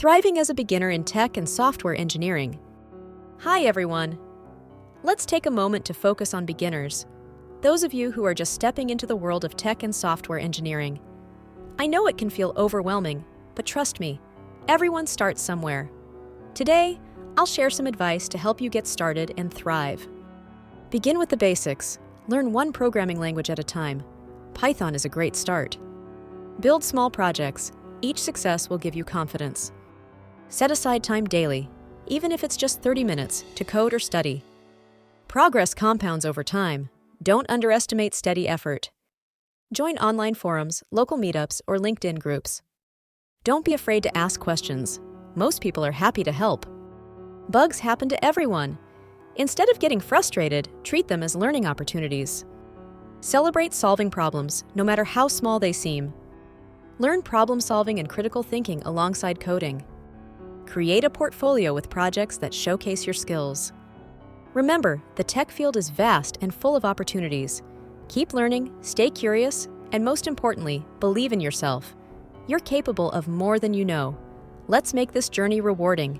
Thriving as a beginner in tech and software engineering. Hi everyone! Let's take a moment to focus on beginners, those of you who are just stepping into the world of tech and software engineering. I know it can feel overwhelming, but trust me, everyone starts somewhere. Today, I'll share some advice to help you get started and thrive. Begin with the basics. Learn one programming language at a time. Python is a great start. Build small projects. Each success will give you confidence. Set aside time daily, even if it's just 30 minutes, to code or study. Progress compounds over time. Don't underestimate steady effort. Join online forums, local meetups, or LinkedIn groups. Don't be afraid to ask questions. Most people are happy to help. Bugs happen to everyone. Instead of getting frustrated, treat them as learning opportunities. Celebrate solving problems, no matter how small they seem. Learn problem solving and critical thinking alongside coding. Create a portfolio with projects that showcase your skills. Remember, the tech field is vast and full of opportunities. Keep learning, stay curious, and most importantly, believe in yourself. You're capable of more than you know. Let's make this journey rewarding.